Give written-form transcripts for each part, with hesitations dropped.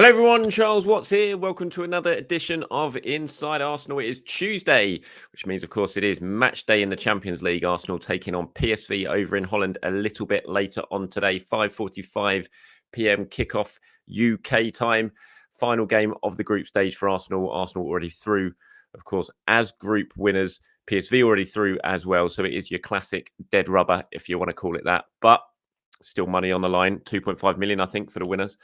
Hello everyone, Charles Watts here. Welcome to another edition of Inside Arsenal. It is Tuesday, which means, of course, it is match day in the Champions League. Arsenal taking on PSV over in Holland a little bit later on today, 5:45 p.m. kickoff UK time. Final game of the group stage for Arsenal. Arsenal already through, of course, as group winners. PSV already through as well. So it is your classic dead rubber, if you want to call it that. But still money on the line, 2.5 million, I think, for the winners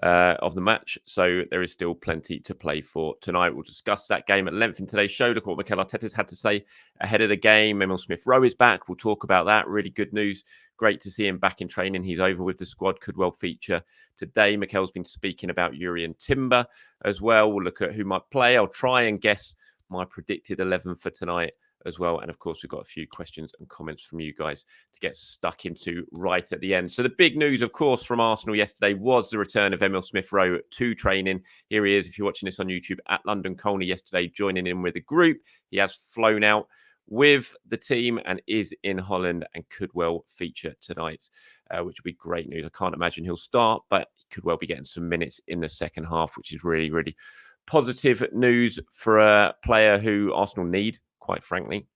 of the match. So there is still plenty to play for tonight. We'll discuss that game at length in today's show. Look what Mikel Arteta's had to say ahead of the game. Emile Smith Rowe is back. We'll talk about that. Really good news. Great to see him back in training. He's over with the squad. Could well feature today. Mikel's been speaking about Jurrien Timber as well. We'll look at who might play. I'll try and guess my predicted 11 for tonight as well. And of course, we've got a few questions and comments from you guys to get stuck into right at the end. So the big news, of course, from Arsenal yesterday was the return of Emile Smith Rowe to training. Here he is, if you're watching this on YouTube, at London Colney yesterday, joining in with the group. He has flown out with the team and is in Holland and could well feature tonight, which would be great news. I can't imagine he'll start, but he could well be getting some minutes in the second half, which is really, really positive news for a player who Arsenal need, quite frankly.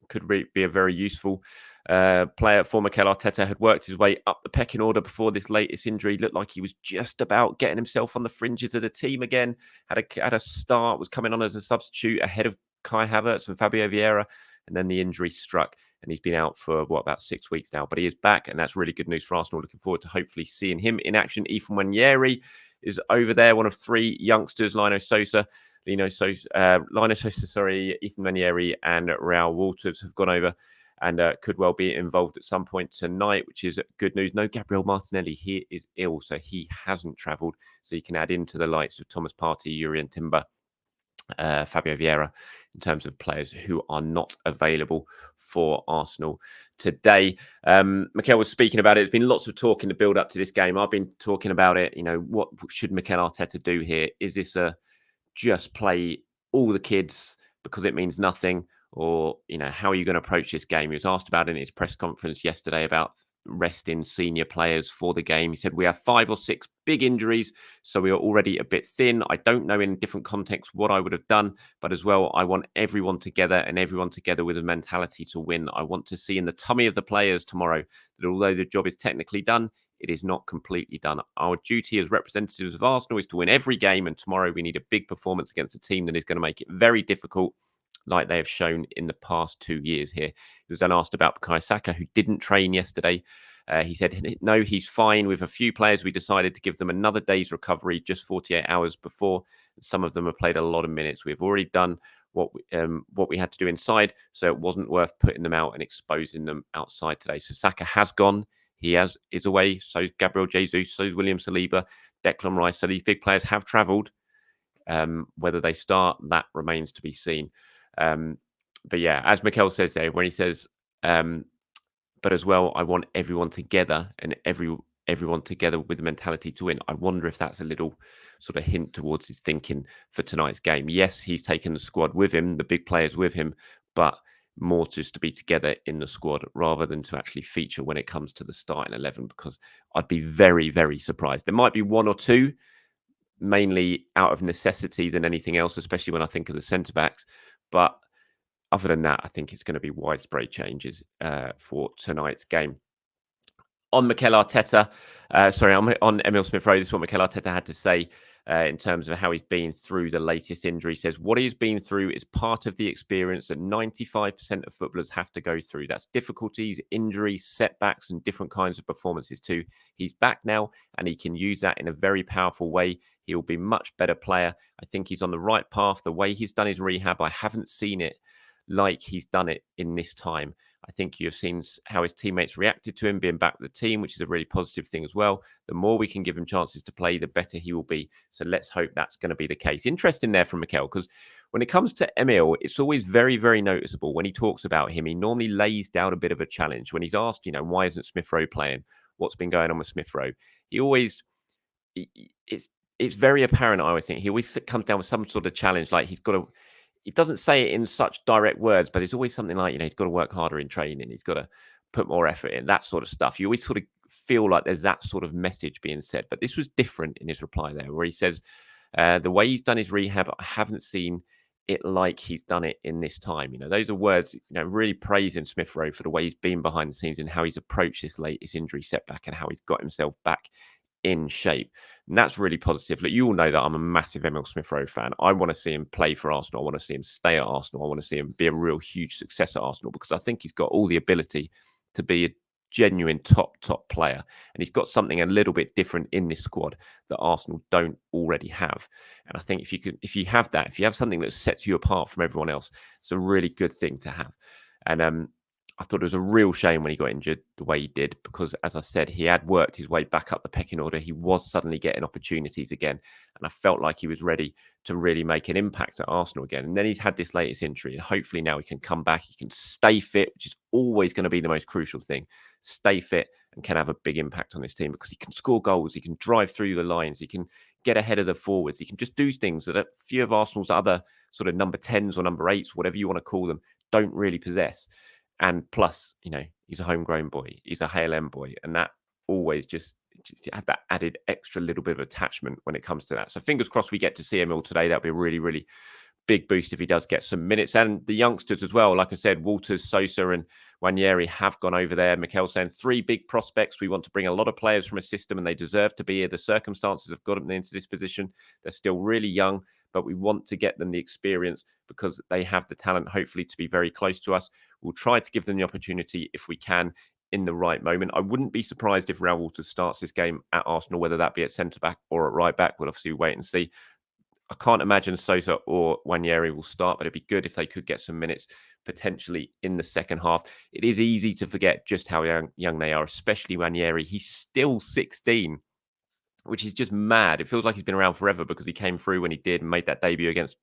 Could be a very useful player for Mikel Arteta. Had worked his way up the pecking order before this latest injury. Looked like he was just about getting himself on the fringes of the team again. Had a start, was coming on as a substitute ahead of Kai Havertz and Fabio Vieira, and then the injury struck, and he's been out for about 6 weeks now. But he is back, and that's really good news for Arsenal. Looking forward to hopefully seeing him in action. Ethan Nwaneri is over there, one of three youngsters, Ethan Nwaneri and Raul Walters have gone over and could well be involved at some point tonight, which is good news. No Gabriel Martinelli, he is ill, so he hasn't travelled. So you can add into the likes of Thomas Partey, Jurrien Timber, Fabio Vieira, in terms of players who are not available for Arsenal today. Mikel was speaking about it. There's been lots of talk in the build up to this game. I've been talking about it. You know, what should Mikel Arteta do here? Is this a just play all the kids because it means nothing? Or, you know, how are you going to approach this game? He was asked about it in his press conference yesterday about resting senior players for the game. He said, we have 5 or 6 big injuries, so we are already a bit thin. I don't know in different contexts what I would have done, but as well, I want everyone together and everyone together with a mentality to win. I want to see in the tummy of the players tomorrow that although the job is technically done, it is not completely done. Our duty as representatives of Arsenal is to win every game, and tomorrow we need a big performance against a team that is going to make it very difficult, like they have shown in the past 2 years here. He was then asked about Bukayo Saka, who didn't train yesterday. He said, no, he's fine. With a few players, we decided to give them another day's recovery just 48 hours before. Some of them have played a lot of minutes. We've already done what we had to do inside, so it wasn't worth putting them out and exposing them outside today. So Saka has gone. He is away. So is Gabriel Jesus. So is William Saliba, Declan Rice. So these big players have travelled. Whether they start, that remains to be seen. But yeah, as Mikel says there, when he says, but as well, I want everyone together and everyone together with the mentality to win. I wonder if that's a little sort of hint towards his thinking for tonight's game. Yes, he's taken the squad with him, the big players with him, but more just to be together in the squad rather than to actually feature when it comes to the starting 11, because I'd be very, very surprised. There might be 1 or 2, mainly out of necessity than anything else, especially when I think of the centre-backs. But other than that, I think it's going to be widespread changes for tonight's game. On Mikel Arteta, on Emile Smith Rowe, this is what Mikel Arteta had to say in terms of how he's been through the latest injury. He says, what he's been through is part of the experience that 95% of footballers have to go through. That's difficulties, injuries, setbacks, and different kinds of performances too. He's back now, and he can use that in a very powerful way. He'll be a much better player. I think he's on the right path. The way he's done his rehab, I haven't seen it like he's done it in this time. I think you've seen how his teammates reacted to him being back with the team, which is a really positive thing as well. The more we can give him chances to play, the better he will be. So let's hope that's going to be the case. Interesting there from Mikel, because when it comes to Emile, it's always very, very noticeable. When he talks about him, he normally lays down a bit of a challenge. When he's asked, why isn't Smith Rowe playing? What's been going on with Smith Rowe? He always, it's very apparent, I would think. He always comes down with some sort of challenge, like he's got to, he doesn't say it in such direct words, but it's always something like, he's got to work harder in training. He's got to put more effort in, that sort of stuff. You always sort of feel like there's that sort of message being said. But this was different in his reply there, where he says, the way he's done his rehab, I haven't seen it like he's done it in this time. Those are words, really praising Smith Rowe for the way he's been behind the scenes and how he's approached this latest injury setback and how he's got himself back in shape. And that's really positive. Look, you all know that I'm a massive Emile Smith Rowe fan. I want to see him play for Arsenal. I want to see him stay at Arsenal. I want to see him be a real huge success at Arsenal because I think he's got all the ability to be a genuine top player. And he's got something a little bit different in this squad that Arsenal don't already have. And I think if you have something that sets you apart from everyone else, it's a really good thing to have. And I thought it was a real shame when he got injured the way he did, because as I said, he had worked his way back up the pecking order. He was suddenly getting opportunities again. And I felt like he was ready to really make an impact at Arsenal again. And then he's had this latest injury, and hopefully now he can come back. He can stay fit, which is always going to be the most crucial thing. Stay fit and can have a big impact on this team because he can score goals. He can drive through the lines. He can get ahead of the forwards. He can just do things that a few of Arsenal's other sort of number 10s or number 8s, whatever you want to call them, don't really possess. And plus, he's a homegrown boy. He's a HLM boy. And that always just have that added extra little bit of attachment when it comes to that. So fingers crossed we get to see Emile today. That'll be a really, really big boost if he does get some minutes. And the youngsters as well. Like I said, Walters, Sosa and Nwaneri have gone over there. Mikel saying 3 big prospects. We want to bring a lot of players from a system and they deserve to be here. The circumstances have got them into this position. They're still really young, but we want to get them the experience because they have the talent, hopefully, to be very close to us. We'll try to give them the opportunity if we can in the right moment. I wouldn't be surprised if Raul Walters starts this game at Arsenal, whether that be at centre-back or at right-back. We'll obviously wait and see. I can't imagine Sosa or Nwaneri will start, but it'd be good if they could get some minutes potentially in the second half. It is easy to forget just how young they are, especially Nwaneri. He's still 16, which is just mad. It feels like he's been around forever because he came through when he did and made that debut against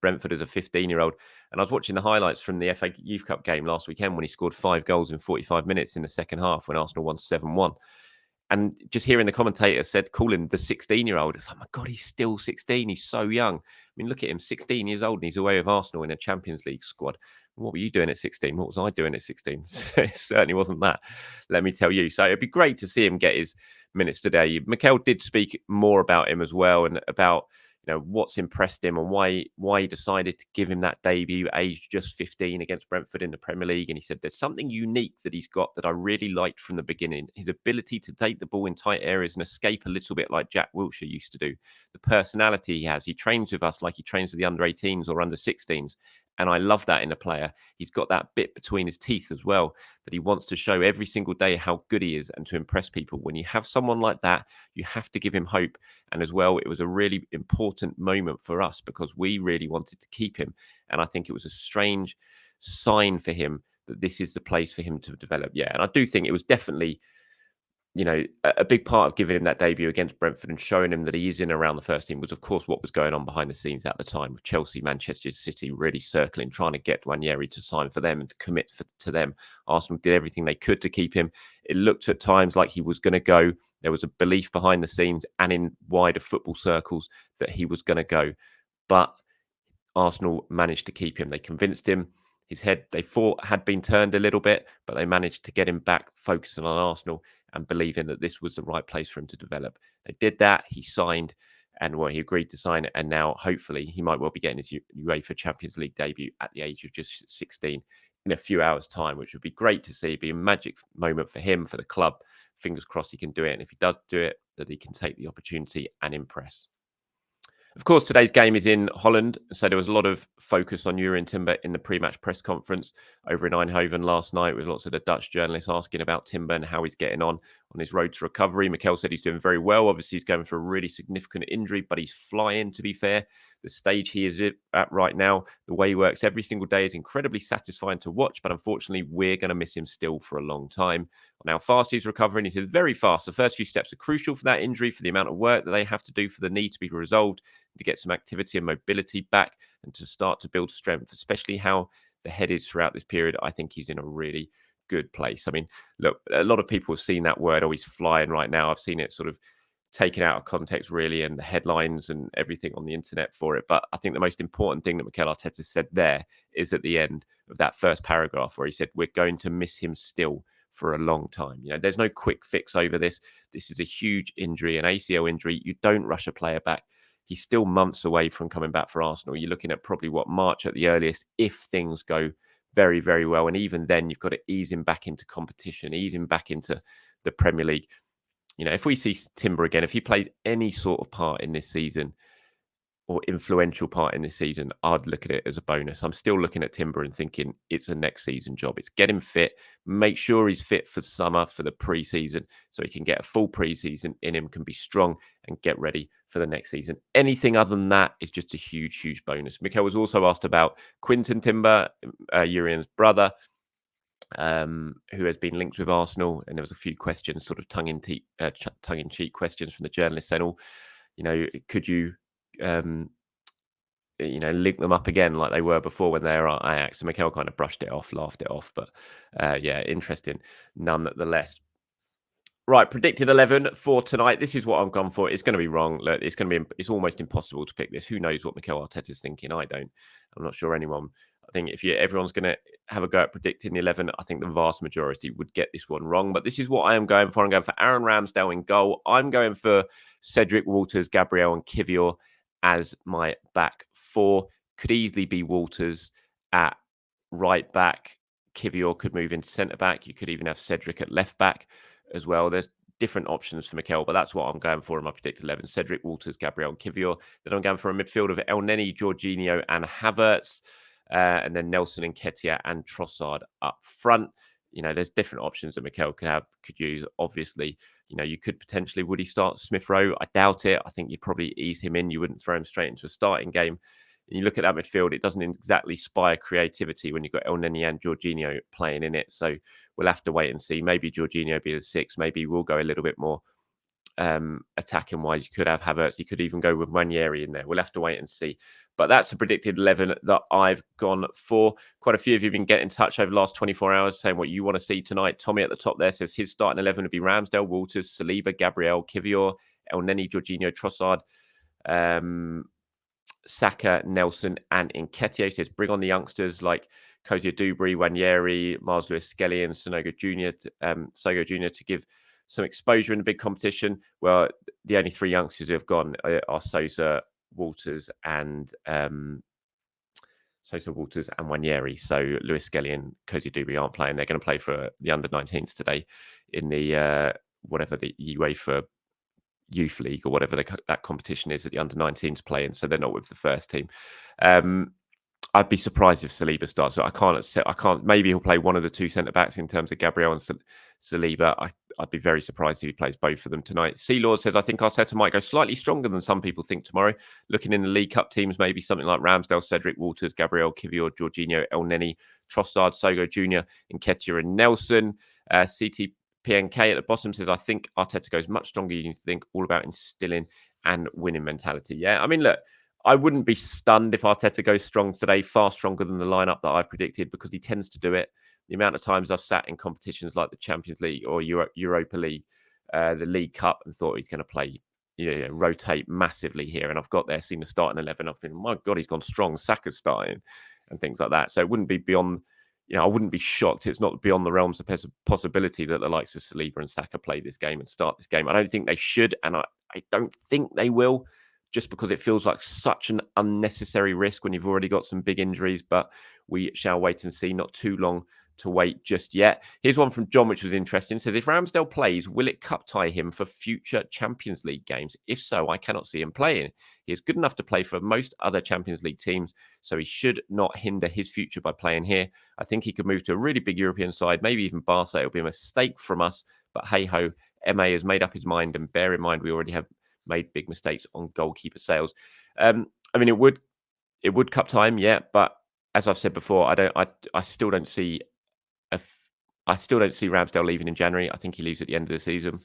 Brentford as a 15-year-old. And I was watching the highlights from the FA Youth Cup game last weekend when he scored 5 goals in 45 minutes in the second half when Arsenal won 7-1. And just hearing the commentator call him the 16-year-old, it's like, oh my God, he's still 16. He's so young. I mean, look at him, 16 years old, and he's away with Arsenal in a Champions League squad. What were you doing at 16? What was I doing at 16? It certainly wasn't that, let me tell you. So it'd be great to see him get his minutes today. Mikel did speak more about him as well and about what's impressed him and why he decided to give him that debut aged just 15 against Brentford in the Premier League. And he said there's something unique that he's got that I really liked from the beginning. His ability to take the ball in tight areas and escape a little bit like Jack Wilshere used to do. The personality he has. He trains with us like he trains with the under 18s or under 16s. And I love that in a player. He's got that bit between his teeth as well, that he wants to show every single day how good he is and to impress people. When you have someone like that, you have to give him hope. And as well, it was a really important moment for us because we really wanted to keep him. And I think it was a strange sign for him that this is the place for him to develop. Yeah, and I do think it was definitely a big part of giving him that debut against Brentford and showing him that he is in around the first team was, of course, what was going on behind the scenes at the time with Chelsea, Manchester City really circling, trying to get Nwaneri to sign for them and to commit to them. Arsenal did everything they could to keep him. It looked at times like he was going to go. There was a belief behind the scenes and in wider football circles that he was going to go. But Arsenal managed to keep him. They convinced him. His head, they thought, had been turned a little bit, but they managed to get him back focusing on Arsenal and believing that this was the right place for him to develop. They did that. He signed and he agreed to sign it. And now, hopefully, he might well be getting his UEFA Champions League debut at the age of just 16 in a few hours' time, which would be great to see. It'd be a magic moment for him, for the club. Fingers crossed he can do it. And if he does do it, that he can take the opportunity and impress. Of course, today's game is in Holland, so there was a lot of focus on Jurrien Timber in the pre-match press conference over in Eindhoven last night with lots of the Dutch journalists asking about Timber and how he's getting on his road to recovery. Mikel said he's doing very well. Obviously, he's going through a really significant injury, but he's flying, to be fair. The stage he is at right now, the way he works every single day is incredibly satisfying to watch, but unfortunately, we're going to miss him still for a long time. On how fast he's recovering, he said very fast. The first few steps are crucial for that injury, for the amount of work that they have to do for the knee to be resolved, to get some activity and mobility back and to start to build strength, especially how the head is throughout this period. I think he's in a really good place. I mean, look, a lot of people have seen that word, oh, he's flying right now. I've seen it sort of taken out of context, really, and the headlines and everything on the internet for it. But I think the most important thing that Mikel Arteta said there is at the end of that first paragraph where he said, we're going to miss him still for a long time. There's no quick fix over this. This is a huge injury, an ACL injury. You don't rush a player back. He's still months away from coming back for Arsenal. You're looking at probably March at the earliest, if things go very, very well. And even then, you've got to ease him back into competition, ease him back into the Premier League. If we see Timber again, if he plays any sort of part in this season, or influential part in this season, I'd look at it as a bonus. I'm still looking at Timber and thinking it's a next season job. It's get him fit, make sure he's fit for summer, for the pre-season, so he can get a full pre-season in him, can be strong and get ready for the next season. Anything other than that is just a huge, huge bonus. Mikel was also asked about Quinton Timber, Jurrien's brother, who has been linked with Arsenal, and there was a few questions, sort of tongue-in-cheek questions from the journalists saying, could you link them up again like they were before when they were at Ajax? And Mikel kind of brushed it off, laughed it off, but interesting nonetheless. Right, predicted 11 for tonight. This is what I've gone for. It's going to be wrong. Look, it's almost impossible to pick this. Who knows what Mikel Arteta is thinking? I don't. I'm not sure anyone. I think if everyone's going to have a go at predicting the 11, I think the vast majority would get this one wrong. But this is what I am going for. I'm going for Aaron Ramsdale in goal. I'm going for Cedric Walters, Gabriel and Kivior as my back four. Could easily be Walters at right back. Kivior could move into centre back. You could even have Cedric at left back as well. There's different options for Mikel, but that's what I'm going for in my predicted 11. Cedric Walters, Gabriel and Kivior. Then I'm going for a midfield of Elneny, Jorginho and Havertz. And then Nelson and Nketiah and Trossard up front. There's different options that Mikel could use. Obviously, you could potentially, would he start Smith Rowe? I doubt it. I think you'd probably ease him in. You wouldn't throw him straight into a starting game. And you look at that midfield, it doesn't exactly inspire creativity when you've got Elneny and Jorginho playing in it. So we'll have to wait and see. Maybe Jorginho be the 6. Maybe we'll go a little bit more attacking wise. You could have Havertz. You could even go with Nwaneri in there. We'll have to wait and see. But that's the predicted 11 that I've gone for. Quite a few of you have been getting in touch over the last 24 hours saying what you want to see tonight. Tommy at the top there says his starting 11 would be Ramsdale, Walters, Saliba, Gabriel, Kivior, Elneny, Jorginho, Trossard, Saka, Nelson, and Nketiah. He says bring on the youngsters like Kozia Dubry, Nwaneri, Mars Lewis Skelly, and Sogo Jr. to give some exposure in the big competition. Well, the only 3 youngsters who have gone are Sosa, Walters, and Nwaneri. So Lewis Skelly and Kozia Dubry aren't playing. They're going to play for the under-19s today in the whatever the UEFA Youth League or whatever that competition is that the under-19s play in. So they're not with the first team. I'd be surprised if Saliba starts. So I can't. Maybe he'll play one of the 2 centre backs in terms of Gabriel and Saliba. I'd be very surprised if he plays both of them tonight. C-Lord says, I think Arteta might go slightly stronger than some people think tomorrow. Looking in the League Cup teams, maybe something like Ramsdale, Cedric Walters, Gabriel, Kivior, Jorginho, Elneny, Trossard, Sogo Jr., Nketiah and Nelson. CTPNK at the bottom says, I think Arteta goes much stronger than you think, all about instilling and winning mentality. Yeah, I mean, look, I wouldn't be stunned if Arteta goes strong today, far stronger than the lineup that I've predicted, because he tends to do it. The amount of times I've sat in competitions like the Champions League or Europa League, the League Cup, and thought he's going to play, rotate massively here. And I've got there, seen the starting 11. I've been, my God, he's gone strong. Saka's starting and things like that. So it wouldn't be beyond, I wouldn't be shocked. It's not beyond the realms of possibility that the likes of Saliba and Saka play this game and start this game. I don't think they should, and I don't think they will, just because it feels like such an unnecessary risk when you've already got some big injuries. But we shall wait and see. Not too long to wait just yet. Here's one from John, which was interesting. It says, if Ramsdale plays, will it cup tie him for future Champions League games? If so, I cannot see him playing. He is good enough to play for most other Champions League teams, so he should not hinder his future by playing here. I think he could move to a really big European side, maybe even Barca. It'll be a mistake from us, but hey-ho, MA has made up his mind, and bear in mind, we already have made big mistakes on goalkeeper sales. I mean, it would cup time, yeah, but as I've said before, I still don't see Ramsdale leaving in January. I think he leaves at the end of the season.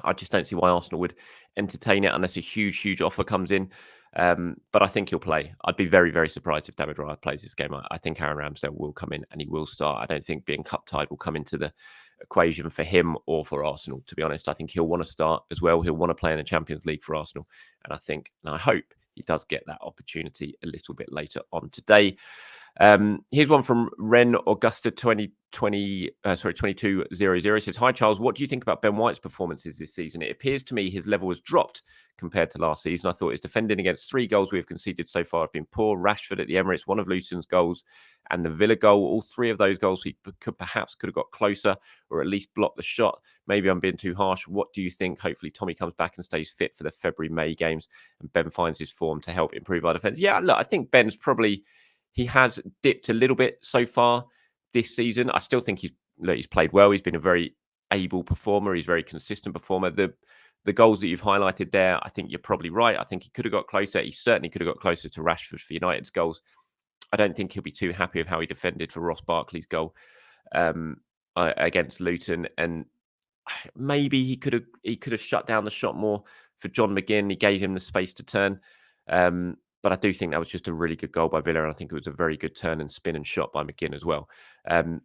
I just don't see why Arsenal would entertain it unless a huge, huge offer comes in. But I think he'll play. I'd be very, very surprised if David Raya plays this game. I think Aaron Ramsdale will come in and he will start. I don't think being cup tied will come into the equation for him or for Arsenal, to be honest. I think he'll want to start as well. He'll want to play in the Champions League for Arsenal. And I hope he does get that opportunity a little bit later on today. Here's one from Ren Augusta 2200. Says, hi Charles, what do you think about Ben White's performances this season? It appears to me his level has dropped compared to last season. I thought his defending against 3 goals we have conceded so far have been poor. Rashford at the Emirates, one of Luton's goals, and the Villa goal. All 3 of those goals he could have got closer or at least blocked the shot. Maybe I'm being too harsh. What do you think? Hopefully Tommy comes back and stays fit for the February-May games and Ben finds his form to help improve our defence. Yeah, look, I think Ben's probably... He has dipped a little bit so far this season. I still think he's played well. He's been a very able performer. He's a very consistent performer. The goals that you've highlighted there, I think you're probably right. I think he could have got closer. He certainly could have got closer to Rashford for United's goals. I don't think he'll be too happy with how he defended for Ross Barkley's goal against Luton. And maybe he could have shut down the shot more for John McGinn. He gave him the space to turn. But I do think that was just a really good goal by Villa. And I think it was a very good turn and spin and shot by McGinn as well. And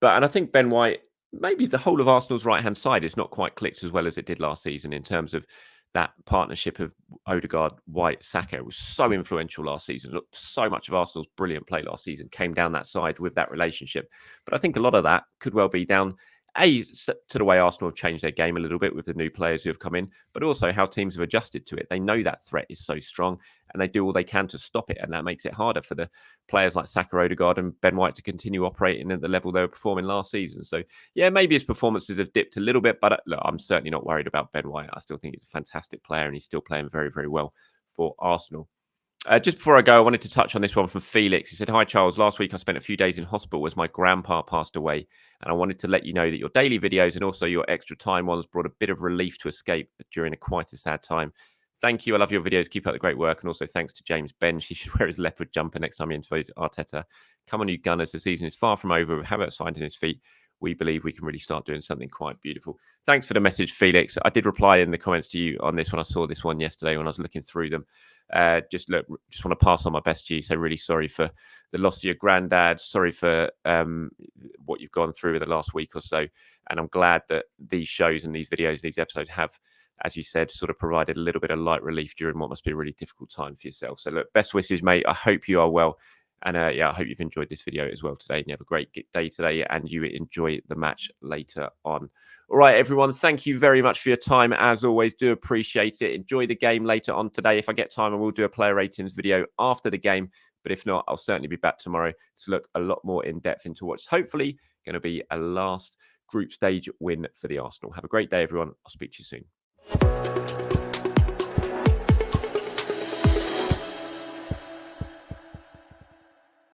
I think Ben White, maybe the whole of Arsenal's right-hand side is not quite clicked as well as it did last season in terms of that partnership of Odegaard, White, Saka. It was so influential last season. Look, so much of Arsenal's brilliant play last season came down that side with that relationship. But I think a lot of that could well be down to the way Arsenal have changed their game a little bit with the new players who have come in, but also how teams have adjusted to it. They know that threat is so strong and they do all they can to stop it. And that makes it harder for the players like Saka, Odegaard and Ben White to continue operating at the level they were performing last season. So, yeah, maybe his performances have dipped a little bit, but look, I'm certainly not worried about Ben White. I still think he's a fantastic player and he's still playing very, very well for Arsenal. Just before I go, I wanted to touch on this one from Felix. He said, hi, Charles. Last week, I spent a few days in hospital as my grandpa passed away. And I wanted to let you know that your daily videos and also your extra time ones brought a bit of relief to escape during quite a sad time. Thank you. I love your videos. Keep up the great work. And also thanks to James Bench. He should wear his leopard jumper next time he interviews Arteta. Come on, you Gunners. The season is far from over. With Havertz finding his feet, we believe we can really start doing something quite beautiful. Thanks for the message, Felix. I did reply in the comments to you on this when I saw this one yesterday when I was looking through them. Just want to pass on my best to you. So really sorry for the loss of your granddad. Sorry for what you've gone through the last week or so. And I'm glad that these shows and these videos, these episodes have, as you said, sort of provided a little bit of light relief during what must be a really difficult time for yourself. So look, best wishes, mate. I hope you are well. And yeah, I hope you've enjoyed this video as well today. And you have a great day today and you enjoy the match later on. All right, everyone, thank you very much for your time. As always, do appreciate it. Enjoy the game later on today. If I get time, I will do a player ratings video after the game. But if not, I'll certainly be back tomorrow to look a lot more in depth into what's hopefully going to be a last group stage win for the Arsenal. Have a great day, everyone. I'll speak to you soon.